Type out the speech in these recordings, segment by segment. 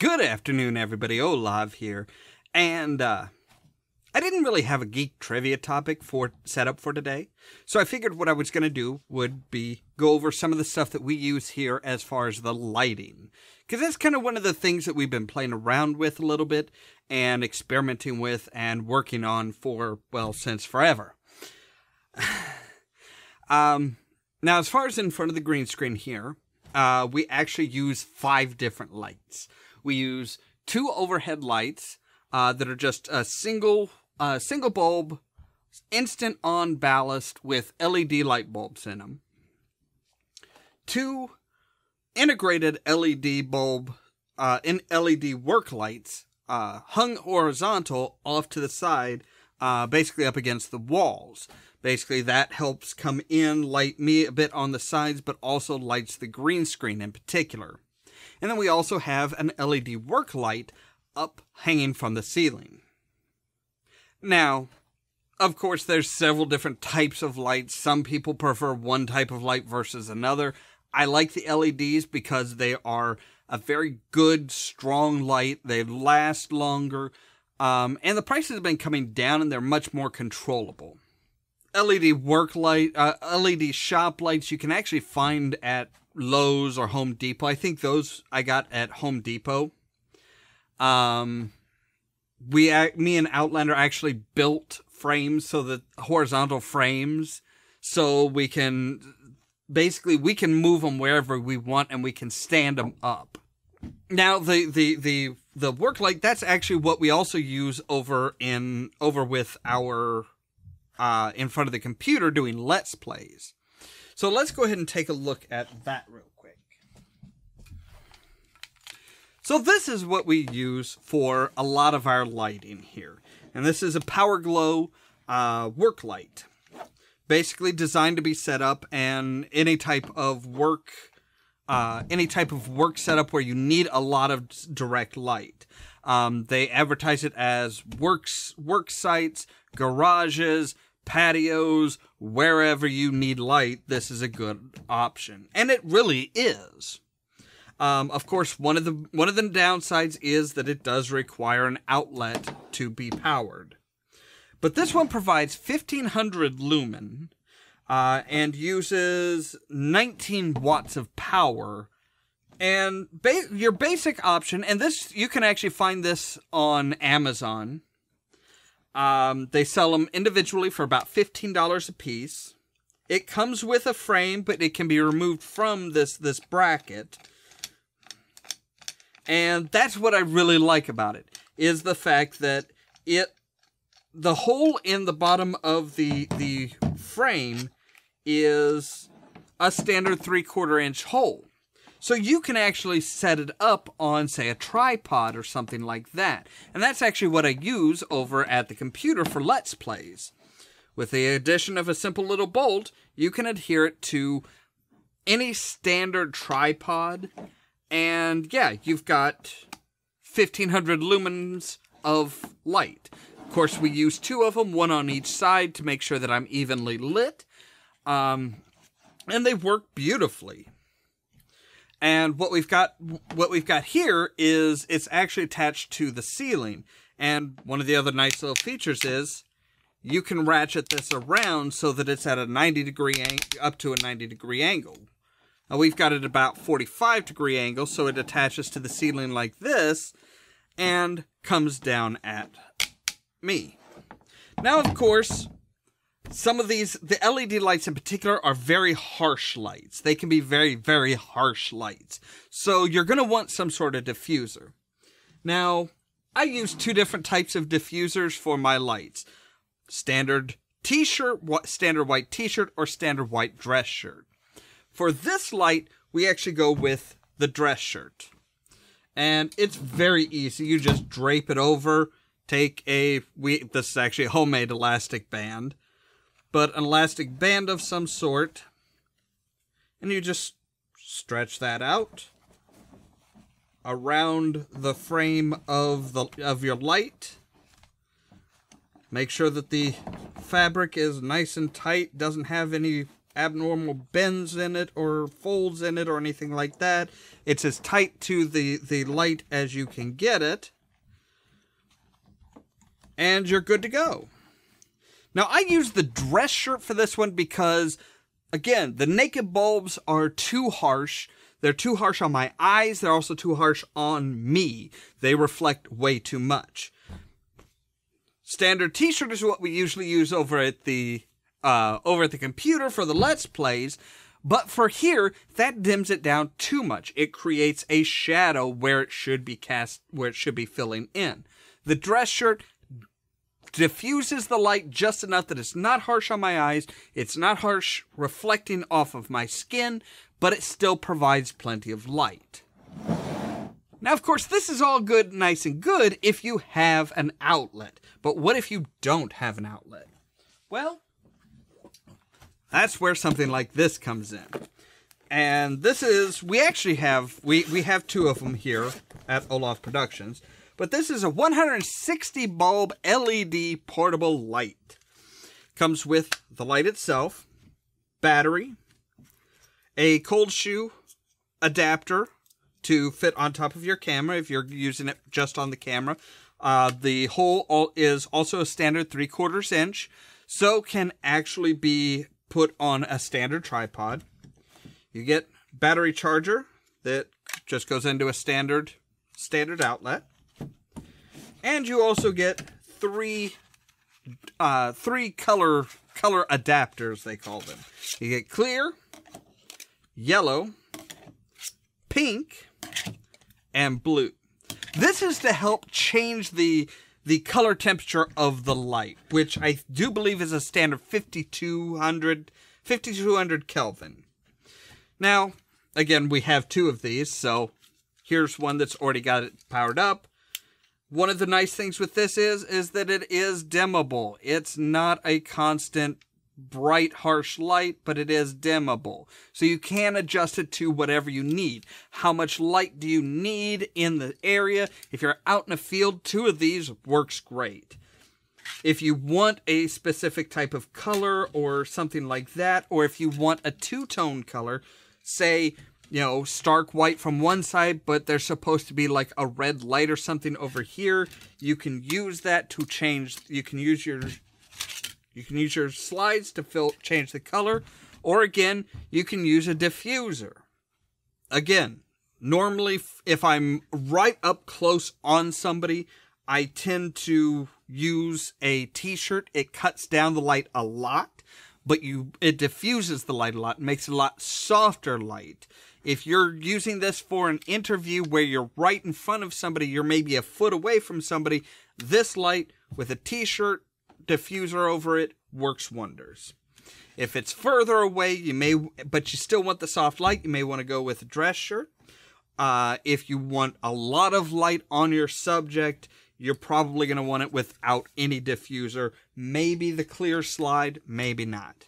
Good afternoon, everybody. Ollamh here. And, I didn't really have a geek trivia topic set up for today. So I figured what I was going to do would be go over some of the stuff that we use here as far as the lighting. Because that's kind of one of the things that we've been playing around with a little bit and experimenting with and working on for, well, since forever. Now, as far as in front of the green screen here, we actually use 5 different lights. We use 2 overhead lights that are just a single bulb, instant on ballast with LED light bulbs in them. 2 integrated LED bulb LED work lights hung horizontal off to the side, basically up against the walls. Basically, that helps come in, light me a bit on the sides, but also lights the green screen in particular. And then we also have an LED work light up hanging from the ceiling. Now, of course, there's several different types of lights. Some people prefer one type of light versus another. I like the LEDs because they are a very good, strong light. They last longer. And the prices have been coming down and they're much more controllable. LED work light, LED shop lights you can actually find at Lowe's or Home Depot. I think those I got at Home Depot. Me and Outlander actually built frames, so that horizontal frames, so we can move them wherever we want and we can stand them up. Now the work light, that's actually what we also use over with our in front of the computer doing Let's Plays. So let's go ahead and take a look at that real quick. So this is what we use for a lot of our lighting here. And this is a Power Glow work light. Basically designed to be set up and any type of work setup where you need a lot of direct light. They advertise it as work sites, garages, patios, wherever you need light. This is a good option, and it really is. Of course, one of the downsides is that it does require an outlet to be powered. But this one provides 1500 lumen and uses 19 watts of power. And your basic option, and this you can actually find this on Amazon. They sell them individually for about $15 a piece. It comes with a frame, but it can be removed from this bracket. And that's what I really like about it, is the fact that the hole in the bottom of the frame is a standard 3/4 inch hole. So you can actually set it up on, say, a tripod or something like that. And that's actually what I use over at the computer for Let's Plays. With the addition of a simple little bolt, you can adhere it to any standard tripod. And yeah, you've got 1500 lumens of light. Of course, we use 2 of them, one on each side to make sure that I'm evenly lit. And they work beautifully. And what we've got here is it's actually attached to the ceiling. And one of the other nice little features is you can ratchet this around so that it's at a 90-degree up to a 90-degree angle. Now we've got it about 45-degree angle, so it attaches to the ceiling like this and comes down at me. Now, of course, some of the LED lights in particular are very harsh lights. They can be very, very harsh lights. So you're going to want some sort of diffuser. Now, I use 2 different types of diffusers for my lights. Standard t-shirt, standard white t-shirt, or standard white dress shirt. For this light, we actually go with the dress shirt. And it's very easy. You just drape it over, this is actually a homemade elastic band. But an elastic band of some sort, and you just stretch that out around the frame of your light. Make sure that the fabric is nice and tight, doesn't have any abnormal bends in it or folds in it or anything like that. It's as tight to the light as you can get it. And you're good to go. Now, I use the dress shirt for this one because, again, the naked bulbs are too harsh. They're too harsh on my eyes. They're also too harsh on me. They reflect way too much. Standard t-shirt is what we usually use over at the computer for the Let's Plays. But for here, that dims it down too much. It creates a shadow where it should be cast, where it should be filling in. The dress shirt diffuses the light just enough that it's not harsh on my eyes, it's not harsh reflecting off of my skin, but it still provides plenty of light. Now, of course, this is all good, nice and good if you have an outlet. But what if you don't have an outlet? Well, that's where something like this comes in. And this is, we actually have, we have two of them here at Ollamh Productions. But this is a 160 bulb LED portable light. Comes with the light itself, battery, a cold shoe adapter to fit on top of your camera if you're using it just on the camera. The hole is also a standard 3/4 inch, so can actually be put on a standard tripod. You get battery charger that just goes into a standard outlet. And you also get three color adapters, they call them. You get clear, yellow, pink, and blue. This is to help change the color temperature of the light, which I do believe is a standard 5200 Kelvin. Now, again, we have two of these, so here's one that's already got it powered up. One of the nice things with this is that it is dimmable. It's not a constant, bright, harsh light, but it is dimmable. So you can adjust it to whatever you need. How much light do you need in the area? If you're out in a field, two of these works great. If you want a specific type of color or something like that, or if you want a two-tone color, say, you know, stark white from one side, but there's supposed to be like a red light or something over here, you can use that to change. You can use your slides to change the color, or again, you can use a diffuser. Again, normally if I'm right up close on somebody, I tend to use a t-shirt. It cuts down the light a lot, but it diffuses the light a lot and makes it a lot softer light. If you're using this for an interview where you're right in front of somebody, you're maybe a foot away from somebody, this light with a t-shirt diffuser over it works wonders. If it's further away, but you still want the soft light, you may want to go with a dress shirt. If you want a lot of light on your subject, you're probably going to want it without any diffuser. Maybe the clear slide, maybe not.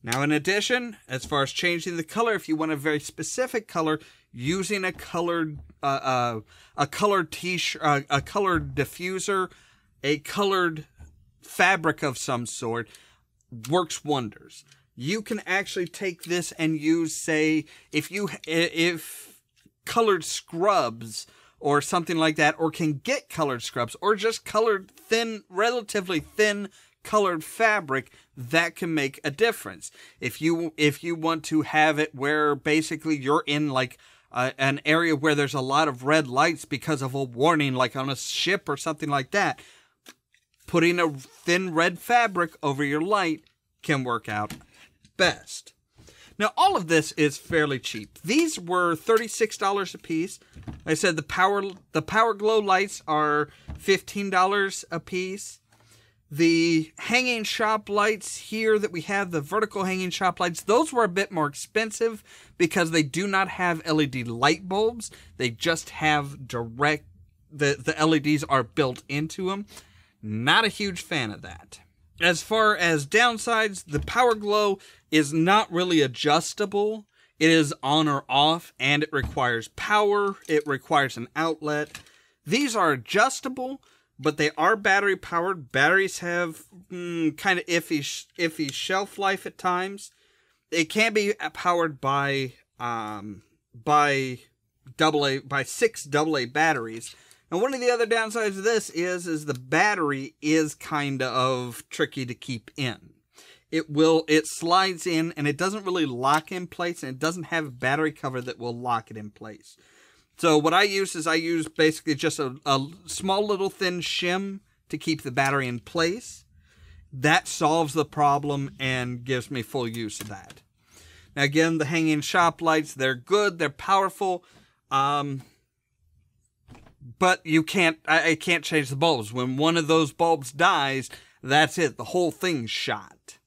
Now, in addition, as far as changing the color, if you want a very specific color, using a colored t-shirt, a colored diffuser, a colored fabric of some sort, works wonders. You can actually take this and use, say, if colored scrubs or something like that, or can get colored scrubs, or just colored relatively thin colored fabric, that can make a difference. If you want to have it where basically you're in like an area where there's a lot of red lights because of a warning, like on a ship or something like that, putting a thin red fabric over your light can work out best. Now, all of this is fairly cheap. These were $36 a piece. Like I said, the Power Glow lights are $15 a piece. The hanging shop lights here that we have, the vertical hanging shop lights, those were a bit more expensive because they do not have LED light bulbs. They just have direct, the LEDs are built into them. Not a huge fan of that. As far as downsides, the Power Glow is not really adjustable. It is on or off, and it requires power. It requires an outlet. These are adjustable, but they are battery powered. Batteries have kind of iffy shelf life at times. it can be powered by 6 AA batteries. And one of the other downsides of this is the battery is kind of tricky to keep in. It slides in and it doesn't really lock in place, and it doesn't have a battery cover that will lock it in place. So what I use basically just a small little thin shim to keep the battery in place. That solves the problem and gives me full use of that. Now again, the hanging shop lights, they're good, they're powerful, but I can't change the bulbs. When one of those bulbs dies, that's it, the whole thing's shot.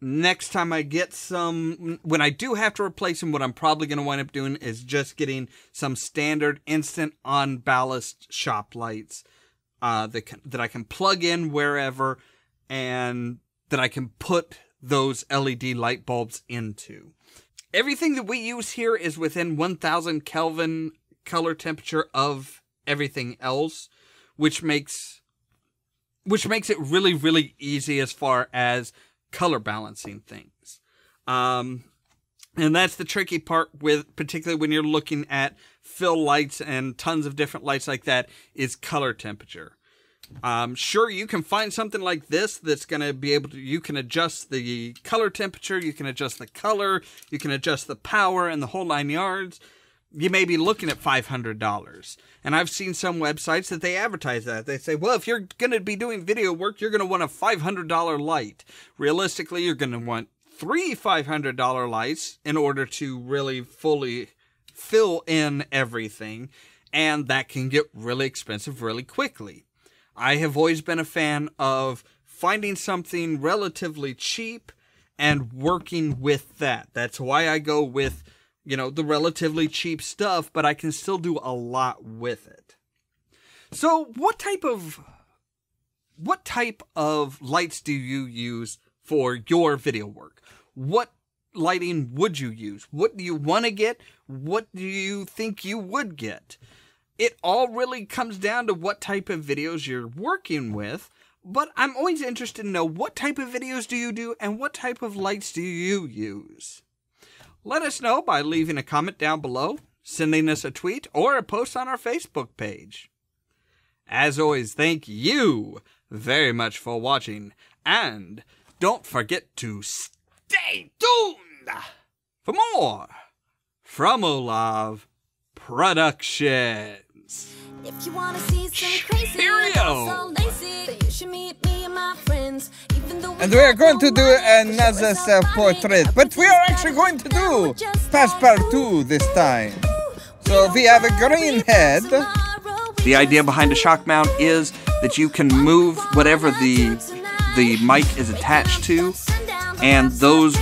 Next time I get when I do have to replace them, what I'm probably going to wind up doing is just getting some standard instant on ballast shop lights that I can plug in wherever, and that I can put those LED light bulbs into. Everything that we use here is within 1000 Kelvin color temperature of everything else, which makes it really, really easy as far as color balancing things. And that's the tricky part particularly when you're looking at fill lights and tons of different lights like that, is color temperature. Sure, you can find something like this that's going to be able to, you can adjust the color temperature, you can adjust the color, you can adjust the power and the whole 9 yards. You may be looking at $500. And I've seen some websites that they advertise that. They say, well, if you're going to be doing video work, you're going to want a $500 light. Realistically, you're going to want 3 $500 lights in order to really fully fill in everything. And that can get really expensive really quickly. I have always been a fan of finding something relatively cheap and working with that. That's why I go with, the relatively cheap stuff, but I can still do a lot with it. So what type of lights do you use for your video work? What lighting would you use? What do you want to get? What do you think you would get? It all really comes down to what type of videos you're working with, but I'm always interested to know what type of videos do you do and what type of lights do you use? Let us know by leaving a comment down below, sending us a tweet, or a post on our Facebook page. As always, thank you very much for watching, and don't forget to stay tuned for more from Ollamh Productions. If you want to see some crazy, so lazy, you should meet me and my friends. And we are going to do another self-portrait, but we are actually going to do Passepartout this time. So we have a green head. The idea behind a shock mount is that you can move whatever the mic is attached to, and those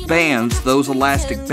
bands, those elastic bands,